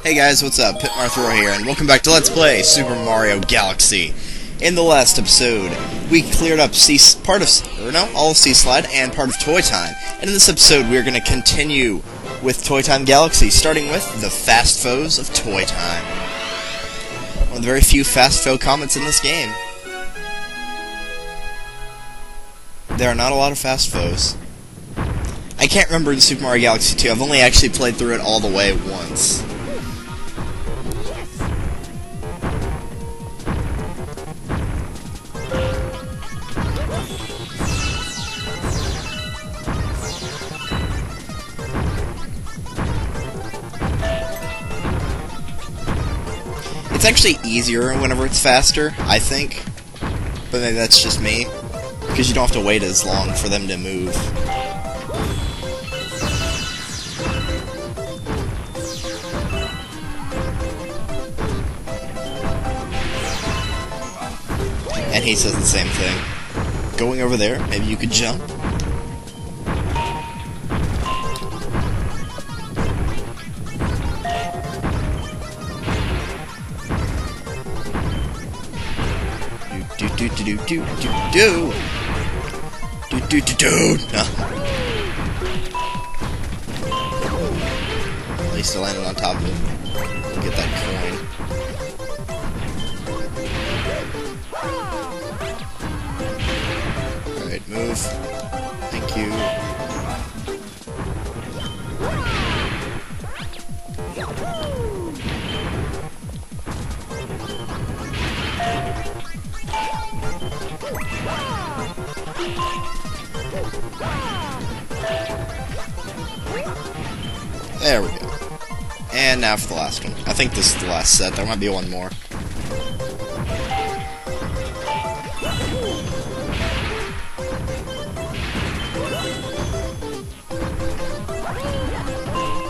Hey guys, what's up? Pitmarthroy here, and welcome back to Let's Play Super Mario Galaxy. In the last episode, we cleared up all of Sea Slide and part of Toy Time. And in this episode, we're going to continue with Toy Time Galaxy, starting with the Fast Foes of Toy Time. One of the very few Fast Foe comments in this game. There are not a lot of Fast Foes. I can't remember in Super Mario Galaxy 2. I've only actually played through it all the way once. It's actually easier whenever it's faster, I think. But maybe that's just me. Because you don't have to wait as long for them to move. And he says the same thing. Going over there, maybe you could jump. No. At least I landed on top of it. Get that coin. Alright, move. Thank you. There we go. And now for the last one. I think this is the last set. There might be one more.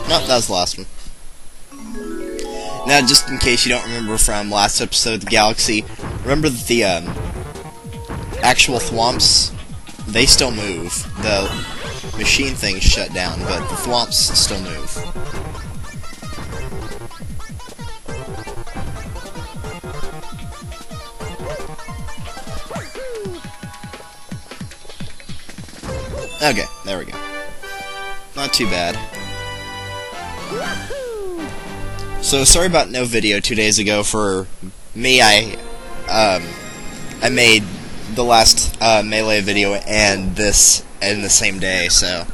Nope, that was the last one. Now, just in case you don't remember from last episode of the Galaxy, remember that the actual thwomps, they still move. The machine things shut down, but the thwomps still move. Okay, there we go. Not too bad. So sorry about no video 2 days ago. For me, I made the last Melee video and this in the same day, so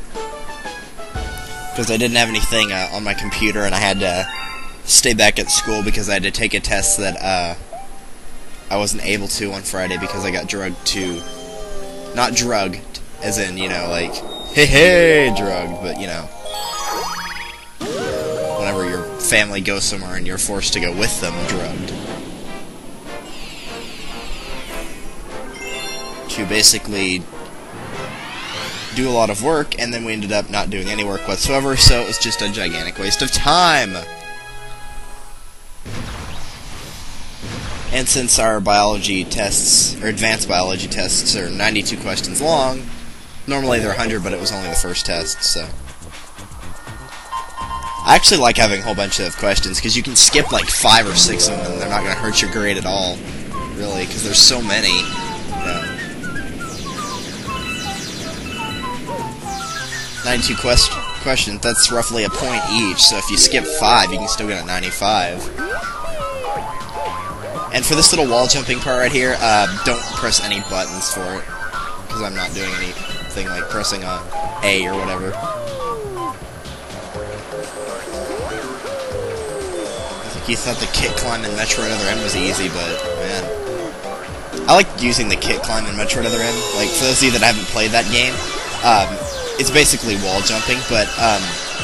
because I didn't have anything on my computer and I had to stay back at school because I had to take a test that I wasn't able to on Friday because I got drugged to, not drugged as in, you know, like hey drugged, but you know, whenever your family goes somewhere and you're forced to go with them, drugged, to basically do a lot of work, and then we ended up not doing any work whatsoever, so it was just a gigantic waste of time. And since our biology tests, or advanced biology tests, are 92 questions long, normally they're 100, but it was only the first test, so. I actually like having a whole bunch of questions, because you can skip like 5 or 6 of them, and they're not going to hurt your grade at all, really, because there's so many. You know. 92 questions, that's roughly a point each, so if you skip 5, you can still get a 95. And for this little wall jumping part right here, don't press any buttons for it, because I'm not doing anything like pressing a or whatever. I think you thought the kit climb in Metroid Other M was easy, but, man. I like using the kit climb in Metroid Other M. Like, for those of you that haven't played that game, it's basically wall jumping, but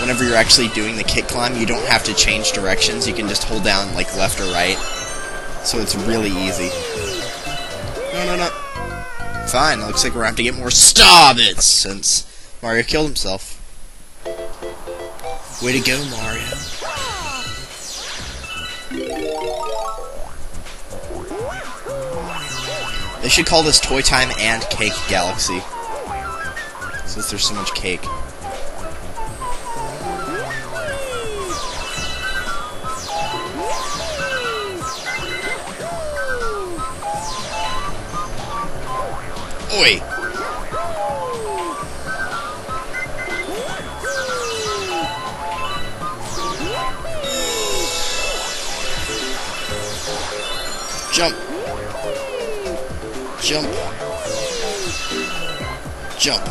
whenever you're actually doing the kit climb, you don't have to change directions. You can just hold down like left or right, so it's really easy. No. Fine, it looks like we're gonna have to get more star-bits since Mario killed himself. Way to go, Mario. They should call this Toy Time and Cake Galaxy, since there's so much cake. Oi! Jump! Jump! Jump!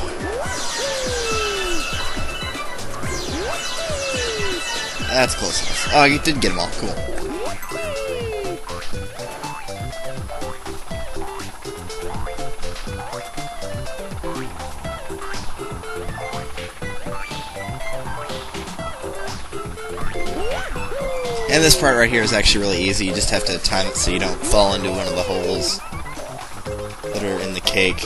That's close enough. Oh, you did get them all. Cool. And this part right here is actually really easy. You just have to time it so you don't fall into one of the holes that are in the cake.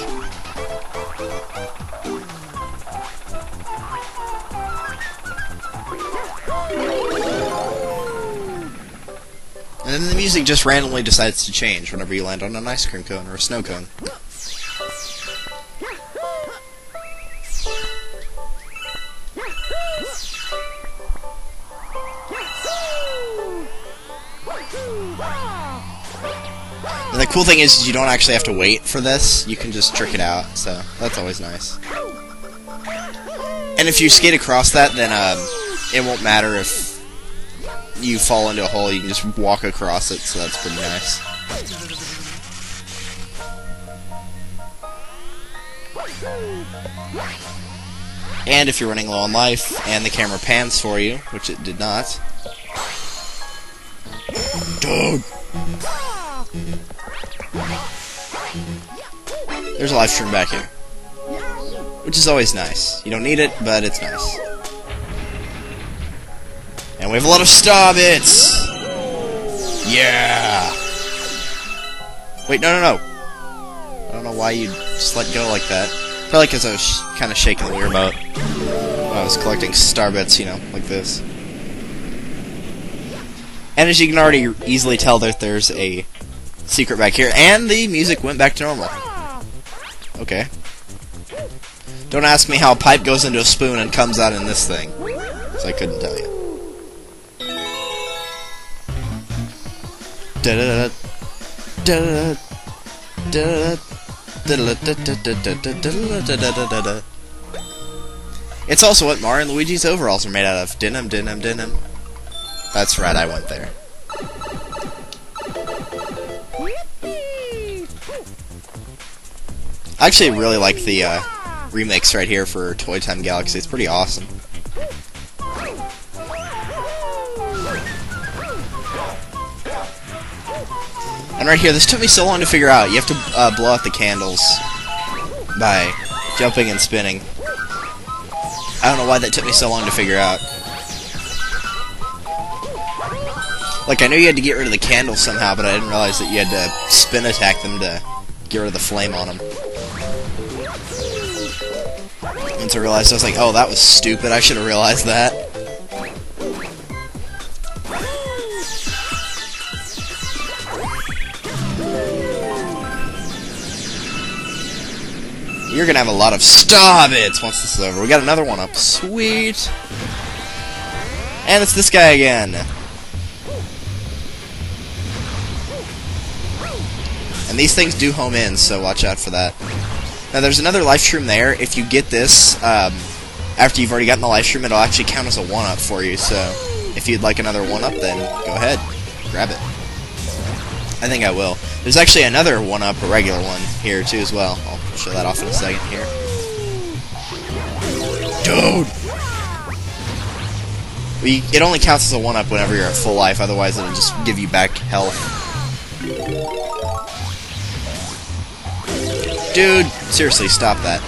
And then the music just randomly decides to change whenever you land on an ice cream cone or a snow cone. And the cool thing is you don't actually have to wait for this, you can just trick it out, so that's always nice. And if you skate across that, then it won't matter if you fall into a hole, you can just walk across it, so that's pretty nice. And if you're running low on life, and the camera pans for you, which it did not... Dude! There's a life stream back here. Which is always nice. You don't need it, but it's nice. And we have a lot of star bits! Yeah! Wait, no. I don't know why you just let go like that. Probably because I was kind of shaking the Wii remote when I was collecting star bits, you know, like this. And as you can already easily tell that there's a secret back here, and the music went back to normal. Okay. Don't ask me how a pipe goes into a spoon and comes out in this thing, because I couldn't tell you. It's also what Mario and Luigi's overalls are made out of. Denim. That's right, I went there. I actually really like the remix right here for Toy Time Galaxy. It's pretty awesome. And right here, this took me so long to figure out. You have to blow out the candles by jumping and spinning. I don't know why that took me so long to figure out. Like, I knew you had to get rid of the candles somehow, but I didn't realize that you had to spin attack them to get rid of the flame on them. And so I realized, I was like, oh, that was stupid. I should have realized that. You're gonna have a lot of star bits once this is over. We got another one up. Sweet. And it's this guy again. And these things do home in, so watch out for that. Now there's another life stream there. If you get this, after you've already gotten the life stream, it'll actually count as a 1-up for you. So if you'd like another 1-up, then go ahead. Grab it. I think I will. There's actually another 1-up, a regular one, here too as well. I'll show that off in a second here. Dude! It only counts as a 1-up whenever you're at full life, otherwise it'll just give you back health. Dude, seriously, stop that.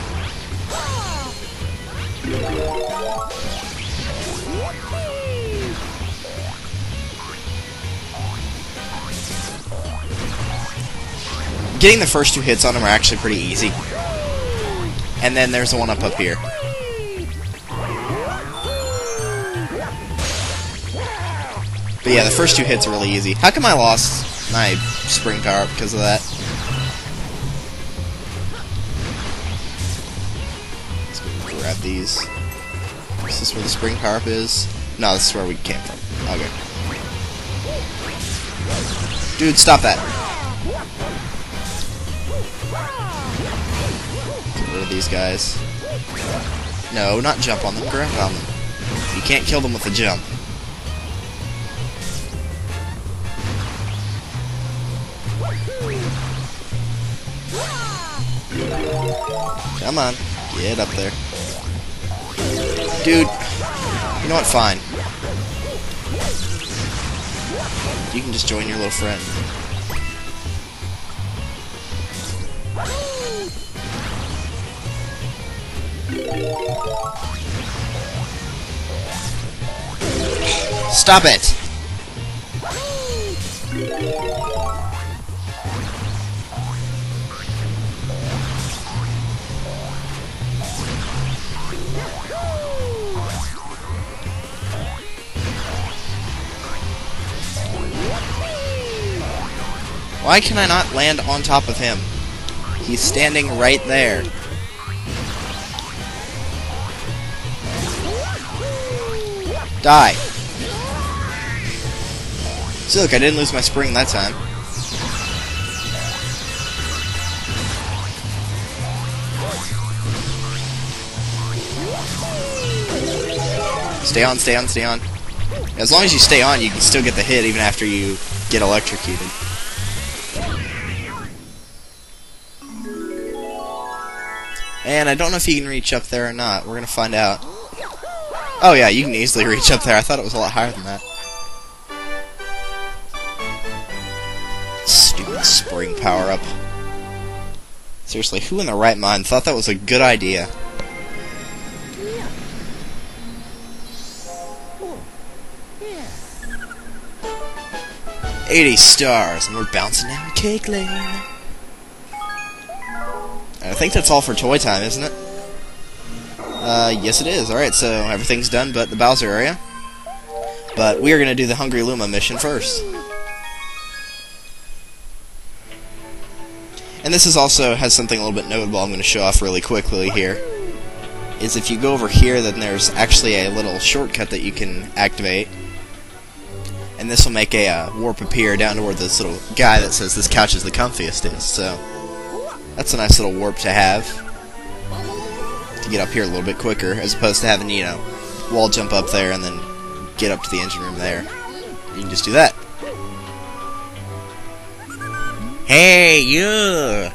Getting the first 2 hits on him are actually pretty easy. And then there's the 1-up up here. But yeah, the first 2 hits are really easy. How come I lost my spring power up because of that? Let's go grab these. Is this where the spring power up is? No, this is where we came from. Okay. Dude, stop that. get rid of these guys. No, not jump on them, grab on them. You can't kill them with a jump. Come on, get up there. Dude, you know what, fine. You can just join your little friend. Stop it! Why can I not land on top of him? He's standing right there. Die. See, look, I didn't lose my spring that time. Stay on, stay on, stay on. As long as you stay on, you can still get the hit even after you get electrocuted. And I don't know if you can reach up there or not. We're gonna find out. Oh yeah, you can easily reach up there. I thought it was a lot higher than that. Stupid spring power-up. Seriously, who in their right mind thought that was a good idea? $80 stars, and we're bouncing down Cake Lane. I think that's all for toy time, isn't it? Yes it is. Alright, so everything's done but the Bowser area. But we are going to do the Hungry Luma mission first. And this is also has something a little bit notable I'm going to show off really quickly here. Is if you go over here, then there's actually a little shortcut that you can activate. And this will make a warp appear down to where this little guy that says this couch is the comfiest is. So that's a nice little warp to have. To get up here a little bit quicker, as opposed to having, you know, wall jump up there and then get up to the engine room there. You can just do that. Hey, you!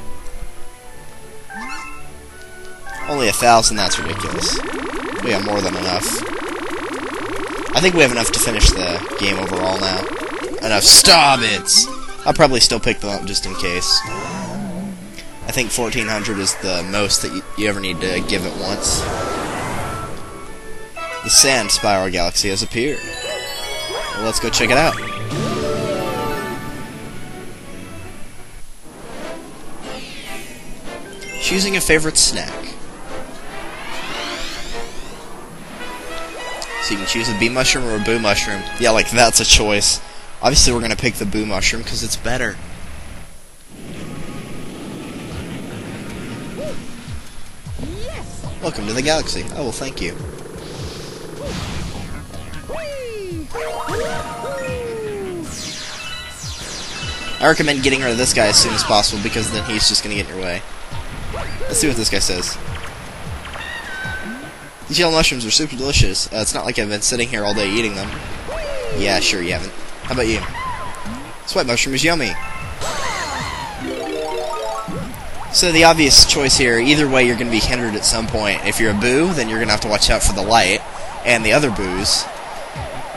Only 1,000, that's ridiculous. We have more than enough. I think we have enough to finish the game overall now. Enough Starbits! I'll probably still pick them up just in case. I think 1,400 is the most that you ever need to give it once. The Sand Spiral Galaxy has appeared. Well, let's go check it out. Choosing a favorite snack. So you can choose a bee mushroom or a boo mushroom. Yeah, like that's a choice. Obviously we're going to pick the boo mushroom because it's better. Welcome to the galaxy. Oh, well, thank you. I recommend getting rid of this guy as soon as possible because then he's just going to get in your way. Let's see what this guy says. These yellow mushrooms are super delicious. It's not like I've been sitting here all day eating them. Yeah, sure you haven't. How about you? This white mushroom is yummy. So the obvious choice here, either way you're going to be hindered at some point. If you're a boo, then you're going to have to watch out for the light and the other boos.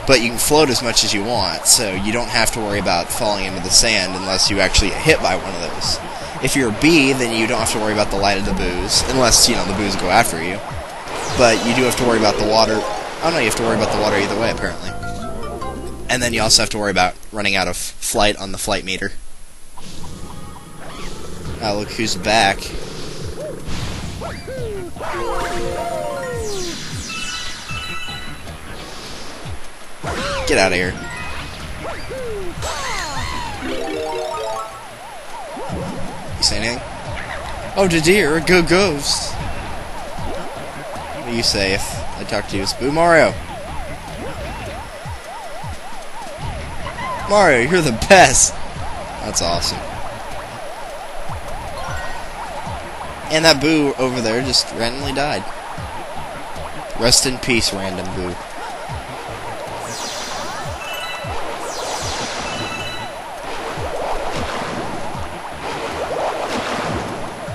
But you can float as much as you want, so you don't have to worry about falling into the sand unless you actually get hit by one of those. If you're a bee, then you don't have to worry about the light of the boos, unless, you know, the boos go after you. But you do have to worry about the water. Oh no, you have to worry about the water either way, apparently. And then you also have to worry about running out of flight on the flight meter. Ah, look who's back. Get out of here. You say anything? Oh, dear, go ghost. What do you say if I talk to you as Boo Mario? Mario, you're the best. That's awesome. And that Boo over there just randomly died. Rest in peace, random Boo.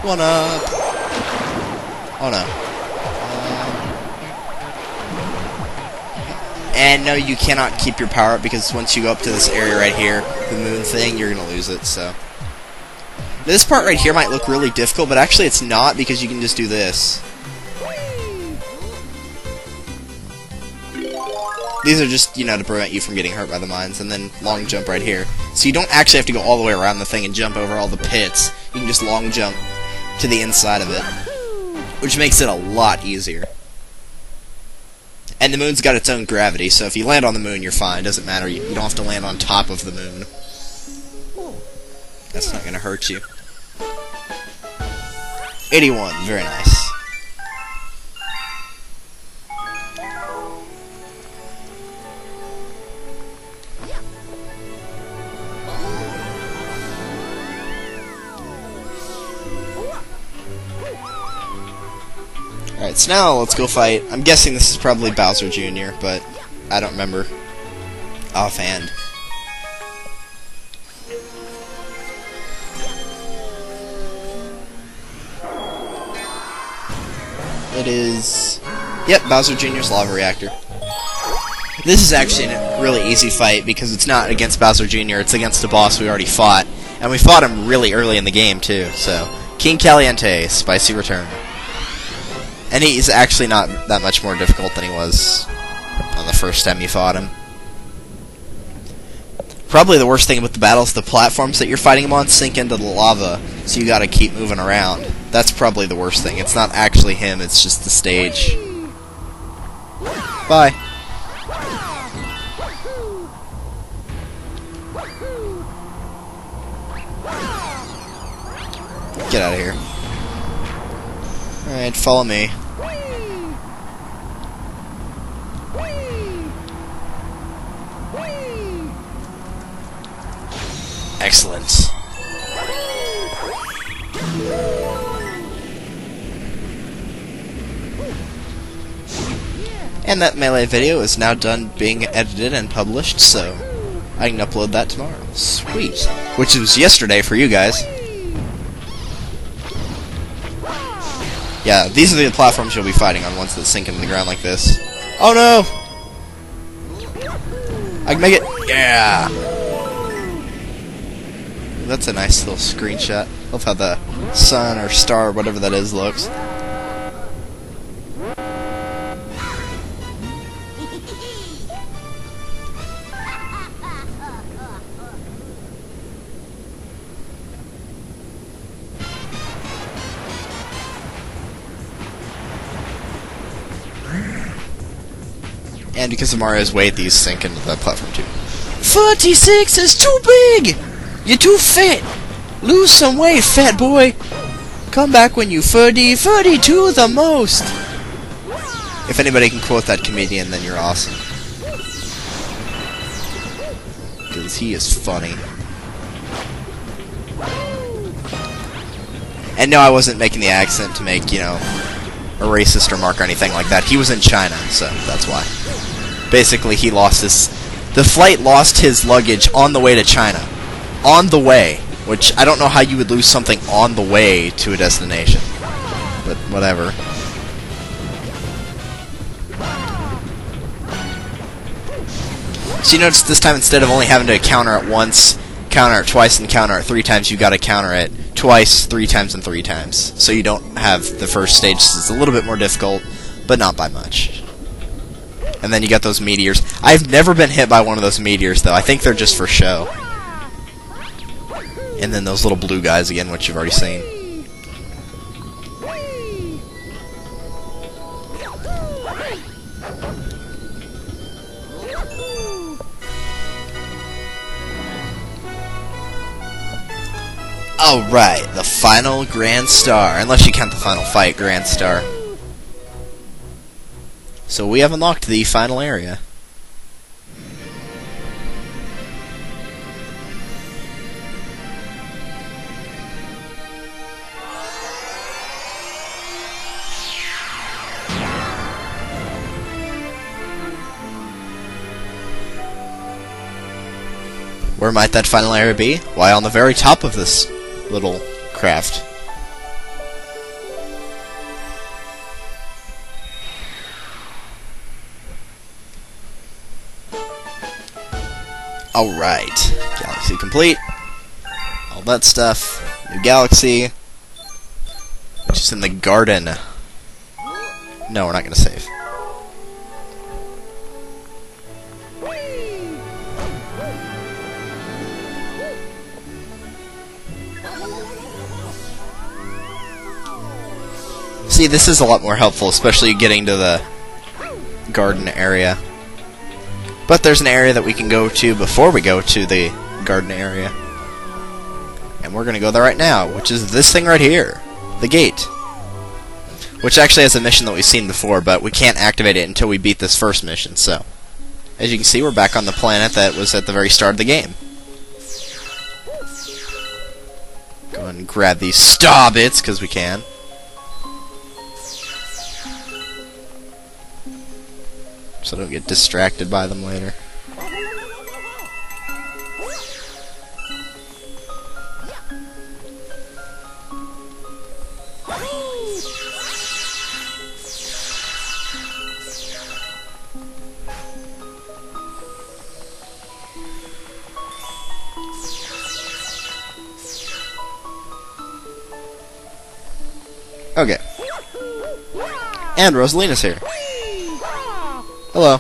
One up. Oh no. And no, you cannot keep your power up because once you go up to this area right here, the moon thing, you're gonna lose it, so. This part right here might look really difficult, but actually it's not because you can just do this. These are just, you know, to prevent you from getting hurt by the mines, and then long jump right here. So you don't actually have to go all the way around the thing and jump over all the pits. You can just long jump to the inside of it, which makes it a lot easier. And the moon's got its own gravity, so if you land on the moon, you're fine. Doesn't matter. You don't have to land on top of the moon. That's not going to hurt you. 81. Very nice. Alright, so now let's go fight. I'm guessing this is probably Bowser Jr., but I don't remember offhand. It is... Yep, Bowser Jr.'s lava reactor. This is actually a really easy fight because it's not against Bowser Jr., it's against a boss we already fought. And we fought him really early in the game, too, so... King Caliente, Spicy Return. And he's actually not that much more difficult than he was on the first time you fought him. Probably the worst thing about the battle is the platforms that you're fighting him on sink into the lava, so you gotta keep moving around. That's probably the worst thing. It's not actually him, it's just the stage. Bye. Get out of here. Alright, follow me. Excellent. And that Melee video is now done being edited and published, so I can upload that tomorrow. Sweet. Which was yesterday for you guys. Yeah, these are the platforms you'll be fighting on once that sink into the ground like this. Oh no! I can make it! Yeah! That's a nice little screenshot. Love how the sun or star or whatever that is looks. And because of Mario's weight, these sink into the platform too. 46 is too big! You're too fat! Lose some weight, fat boy! Come back when you 32 the most! If anybody can quote that comedian, then you're awesome. Because he is funny. And no, I wasn't making the accent to make, you know, a racist remark or anything like that. He was in China, so that's why. Basically, he lost his... The flight lost his luggage on the way to China. On the way. Which, I don't know how you would lose something on the way to a destination. But, whatever. So you notice this time, instead of only having to counter it once, counter it twice, and counter it 3 times, you gotta counter it twice, 3 times, and 3 times. So you don't have the first stage. It's a little bit more difficult, but not by much. And then you got those meteors. I've never been hit by one of those meteors, though. I think they're just for show. And then those little blue guys again, which you've already seen. Alright, the final Grand Star. Unless you count the final fight, Grand Star. So we have unlocked the final area. Where might that final area be? Why, on the very top of this little craft. Alright. Galaxy complete. All that stuff. New galaxy. Which is in the garden. No, we're not going to save. See, this is a lot more helpful, especially getting to the garden area. But there's an area that we can go to before we go to the garden area. And we're going to go there right now, which is this thing right here. The gate. Which actually has a mission that we've seen before, but we can't activate it until we beat this first mission, so. As you can see, we're back on the planet that was at the very start of the game. Go ahead and grab these star bits, because we can. So don't get distracted by them later. Okay. And Rosalina's here. Hello.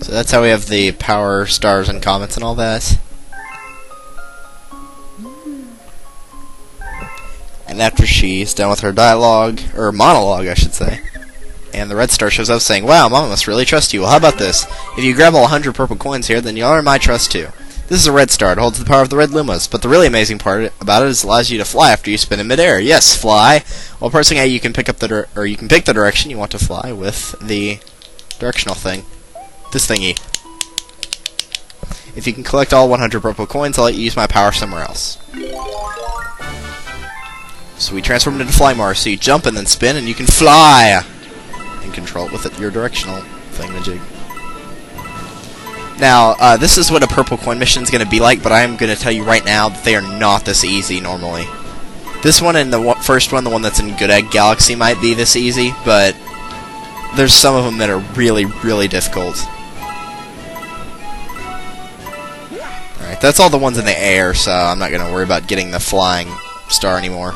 So that's how we have the power, stars, and comets and all that. And after she's done with her dialogue, or monologue, I should say, and the red star shows up saying, "Wow, Mama must really trust you. Well, how about this? If you grab all 100 purple coins here, then you'll earn my trust too. This is a red star. It holds the power of the red lumos, but the really amazing part about it is it allows you to fly after you spin in midair. Yes, fly. While pressing A, you can pick up the you can pick the direction you want to fly with the directional thing. This thingy. If you can collect all 100 purple coins, I'll let you use my power somewhere else." So we transform into Fly Mars, so you jump and then spin, and you can fly! And control it with your directional thingamajig. Now, this is what a purple coin mission is going to be like, but I am going to tell you right now that they are not this easy normally. This one and the first one, the one that's in Good Egg Galaxy, might be this easy, but there's some of them that are really, really difficult. Alright, that's all the ones in the air, so I'm not going to worry about getting the flying star anymore.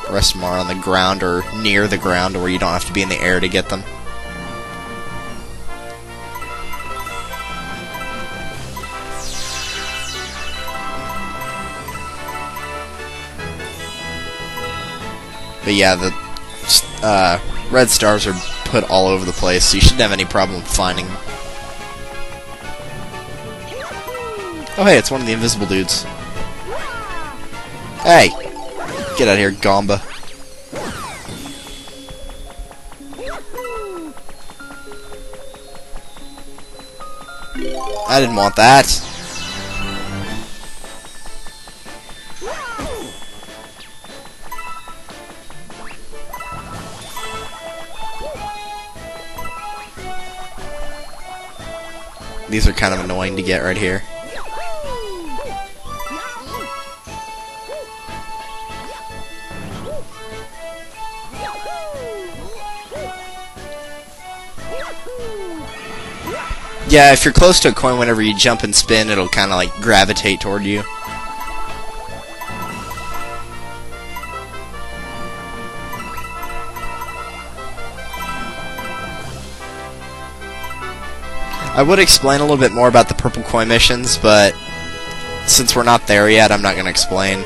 The rest of them are on the ground or near the ground, where you don't have to be in the air to get them. But yeah, the red stars are put all over the place, so you shouldn't have any problem finding them. Oh hey, it's one of the invisible dudes. Hey! Get out of here, Gamba. I didn't want that. These are kind of annoying to get right here. Yeah, if you're close to a coin, whenever you jump and spin, it'll kind of like gravitate toward you. I would explain a little bit more about the purple coin missions, but since we're not there yet, I'm not going to explain.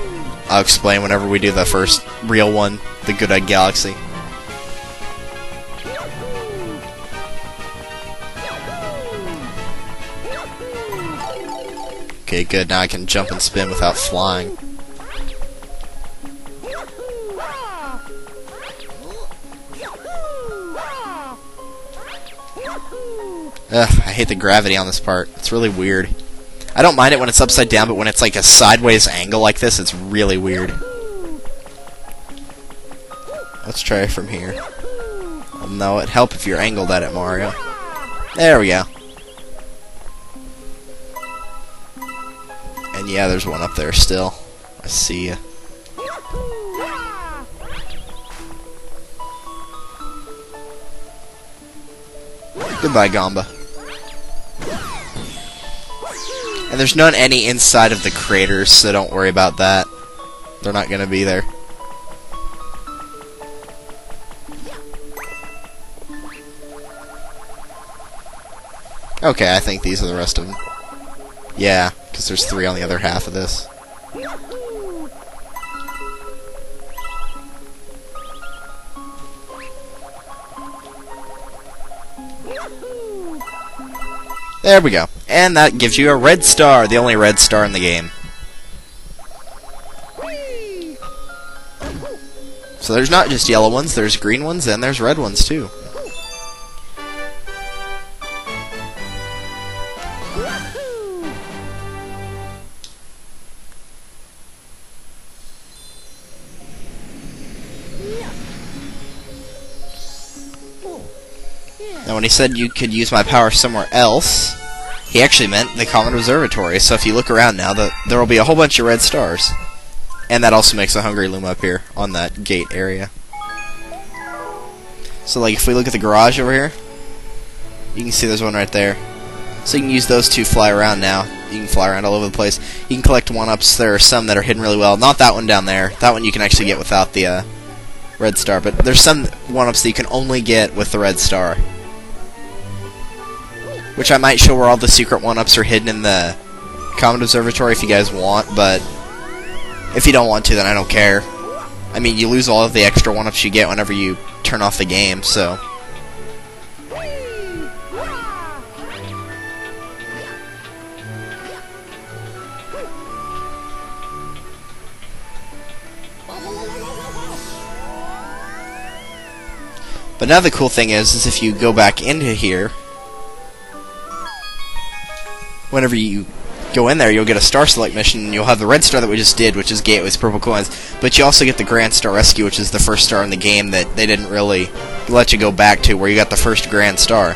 I'll explain whenever we do the first real one, the Good Egg Galaxy. Okay, good. Now I can jump and spin without flying. Ugh, I hate the gravity on this part. It's really weird. I don't mind it when it's upside down, but when it's like a sideways angle like this, it's really weird. Let's try from here. Well, no, it'd help if you're angled at it, Mario. There we go. And yeah, there's one up there still. I see ya. Goodbye, Gamba. And there's none any inside of the craters, so don't worry about that. They're not gonna be there. Okay, I think these are the rest of them. Yeah, because there's 3 on the other half of this. There we go. And that gives you a red star, the only red star in the game. So there's not just yellow ones, there's green ones, and there's red ones too. Now when he said you could use my power somewhere else, he actually meant the Common Observatory. So if you look around now, there will be a whole bunch of red stars. And that also makes a Hungry Loom up here on that gate area. So like if we look at the garage over here, you can see there's one right there. So you can use those to fly around now. You can fly around all over the place. You can collect 1-ups. There are some that are hidden really well. Not that one down there. That one you can actually get without the red star. But there's some 1-ups that you can only get with the red star. Which I might show where all the secret 1-ups are hidden in the Common Observatory if you guys want, but if you don't want to, then I don't care. I mean, you lose all of the extra 1-ups you get whenever you turn off the game, so. But now the cool thing is if you go back into here, whenever you go in there, you'll get a Star Select mission, and you'll have the red star that we just did, which is Gateway's purple coins, but you also get the Grand Star Rescue, which is the first star in the game that they didn't really let you go back to, where you got the first Grand Star.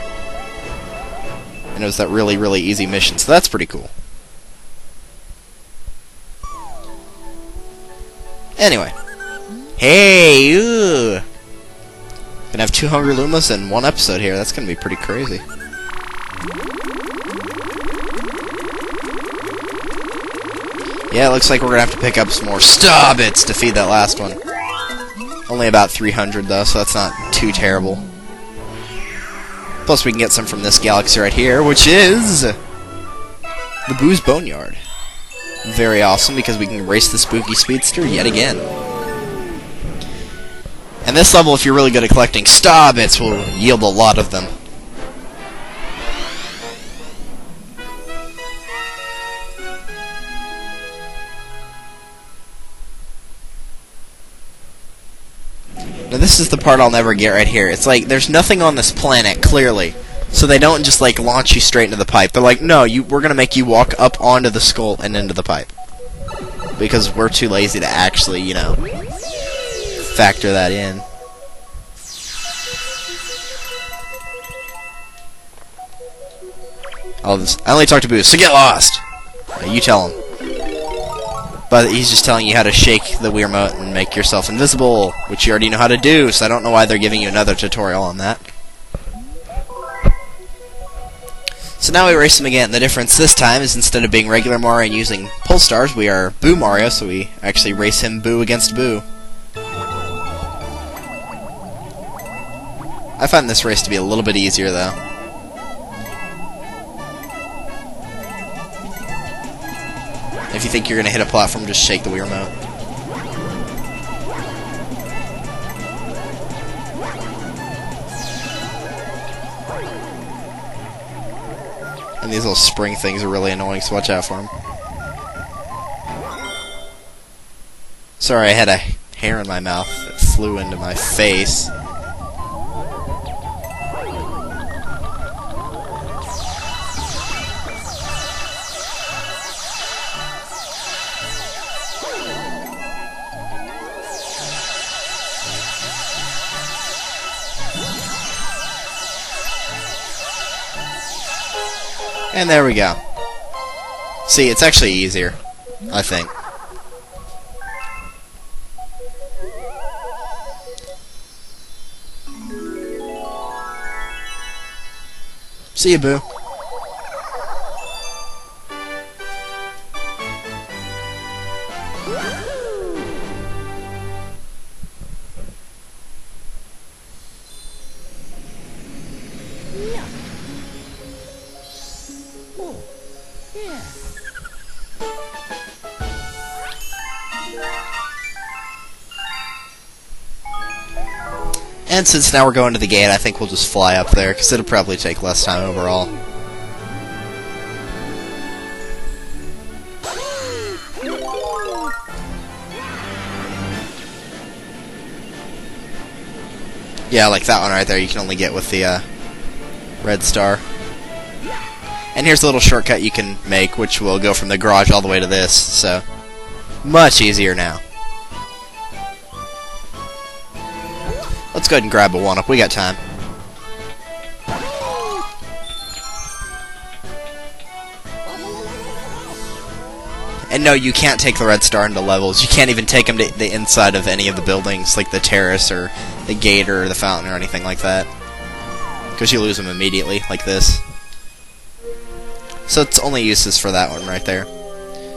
And it was that really, really easy mission, so that's pretty cool. Anyway. Hey, ooh. Gonna have 2 Hungry Lumas in one episode here, that's gonna be pretty crazy. Yeah, it looks like we're gonna have to pick up some more Starbits to feed that last one. Only about 300 though, so that's not too terrible. Plus we can get some from this galaxy right here, which is the Boo's Boneyard. Very awesome, because we can race the spooky speedster yet again. And this level, if you're really good at collecting Starbits, will yield a lot of them. Now this is the part I'll never get right here. It's like, there's nothing on this planet, clearly. So they don't just, like, launch you straight into the pipe. They're like, no, we're gonna make you walk up onto the skull and into the pipe. Because we're too lazy to actually, you know, factor that in. I only talk to Boo, so get lost! You tell him. But he's just telling you how to shake the Wiimote and make yourself invisible, which you already know how to do, so I don't know why they're giving you another tutorial on that. So now we race him again. The difference this time is instead of being regular Mario and using pull stars, we are Boo Mario, so we actually race him Boo against Boo. I find this race to be a little bit easier, though. If you think you're going to hit a platform, just shake the Wii remote. And these little spring things are really annoying, so watch out for them. Sorry, I had a hair in my mouth that flew into my face. And there we go. See, it's actually easier, I think. See you, Boo. And since now we're going to the gate, I think we'll just fly up there, because it'll probably take less time overall. Yeah, like that one right there, you can only get with the red star. And here's a little shortcut you can make, which will go from the garage all the way to this, so much easier now. Let's go ahead and grab a 1-up, we got time. And no, you can't take the red star into levels. You can't even take them to the inside of any of the buildings, like the terrace or the gate or the fountain or anything like that. Because you lose them immediately, like this. So it's only uses for that one right there.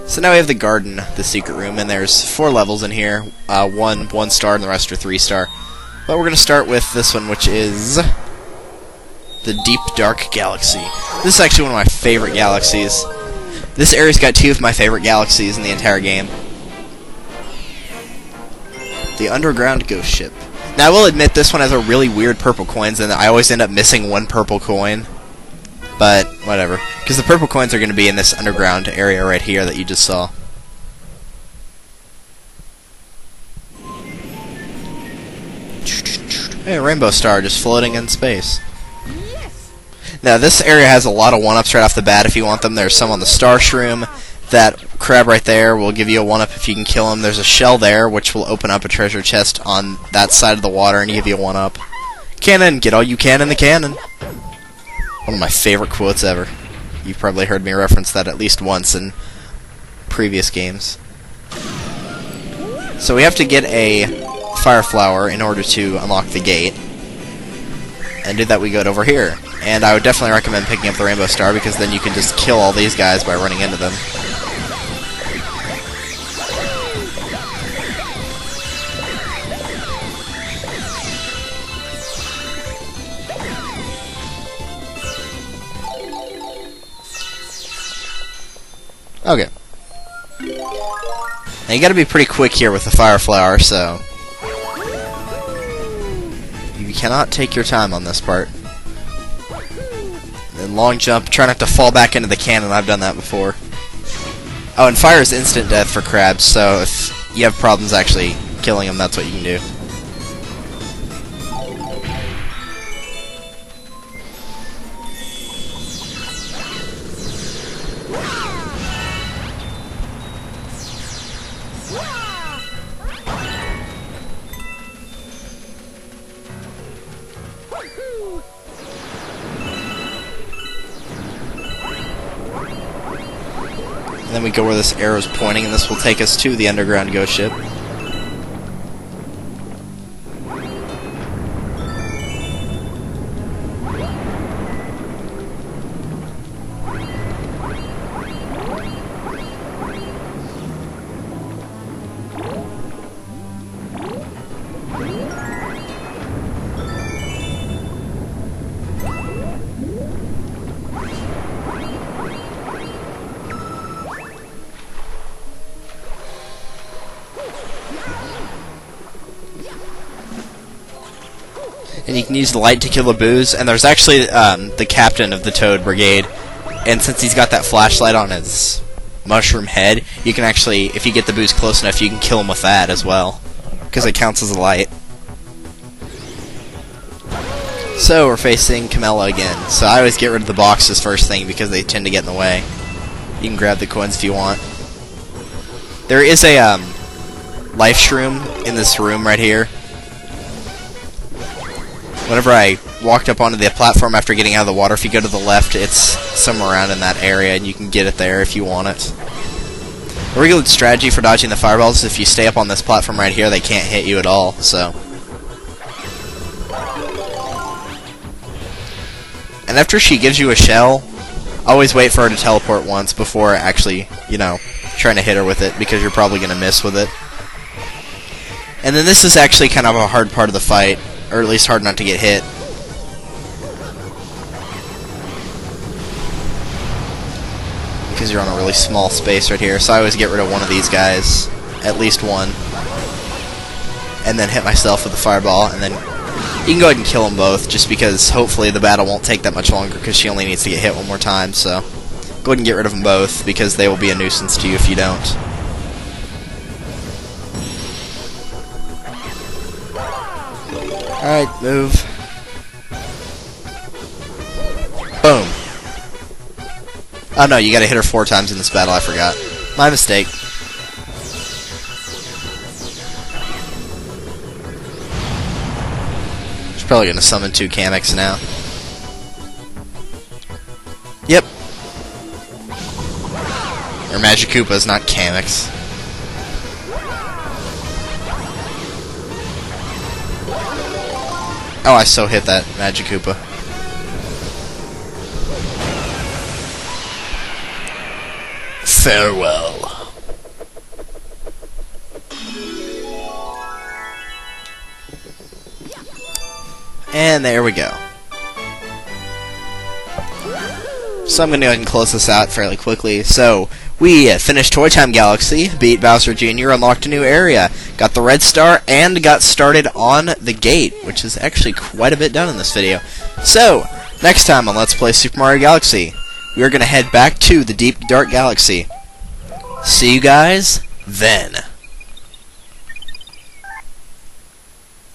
So now we have the garden, the secret room, and there's 4 levels in here. One star and the rest are 3-star. But we're going to start with this one, which is the Deep Dark Galaxy. This is actually one of my favorite galaxies. This area's got 2 of my favorite galaxies in the entire game. The Underground Ghost Ship. Now I will admit this one has a really weird purple coins, and I always end up missing 1 purple coin. But whatever, because the purple coins are going to be in this underground area right here that you just saw. Hey, a rainbow star just floating in space. Yes. Now this area has a lot of 1-ups right off the bat if you want them. There's some on the star shroom. That crab right there will give you a 1-up if you can kill him. There's a shell there which will open up a treasure chest on that side of the water and give you a 1-up. Cannon, get all you can in the cannon. One of my favorite quotes ever. You've probably heard me reference that at least once in previous games. So we have to get a fire flower in order to unlock the gate. And to do that we go over here. And I would definitely recommend picking up the rainbow star because then you can just kill all these guys by running into them. Okay. Now you gotta be pretty quick here with the fire flower, so you cannot take your time on this part. Then long jump, try not to fall back into the cannon, I've done that before. Oh, and fire is instant death for crabs, so if you have problems actually killing them, that's what you can do. And then we go where this arrow's pointing, and this will take us to the underground ghost ship. And you can use the light to kill the boos, and there's actually the captain of the Toad Brigade, and since he's got that flashlight on his mushroom head, you can actually, if you get the boos close enough, you can kill him with that as well, because it counts as a light. So we're facing Camella again, so I always get rid of the boxes first thing because they tend to get in the way. You can grab the coins if you want. There is a life shroom in this room right here. Whenever I walked up onto the platform after getting out of the water. If you go to the left, it's somewhere around in that area, and you can get it there if you want it. A really good strategy for dodging the fireballs is if you stay up on this platform right here, they can't hit you at all, so. And after she gives you a shell, always wait for her to teleport once before actually, you know, trying to hit her with it, because you're probably going to miss with it. And then this is actually kind of a hard part of the fight, or at least hard not to get hit. Because you're on a really small space right here, so I always get rid of one of these guys, at least one, and then hit myself with the fireball, and then you can go ahead and kill them both, just because hopefully the battle won't take that much longer, because she only needs to get hit one more time, so go ahead and get rid of them both, because they will be a nuisance to you if you don't. Alright, move. Boom. Oh no, you gotta hit her 4 times in this battle, I forgot. My mistake. She's probably gonna summon 2 Kamex now. Yep. Or Magikoopas, not Kamex. Oh, I so hit that Magikoopa. Farewell. And there we go. So I'm going to go ahead and close this out fairly quickly. So, we finished Toy Time Galaxy, beat Bowser Jr., unlocked a new area, got the red star, and got started on the gate, which is actually quite a bit done in this video. So, next time on Let's Play Super Mario Galaxy, we are going to head back to the Deep Dark Galaxy. See you guys then.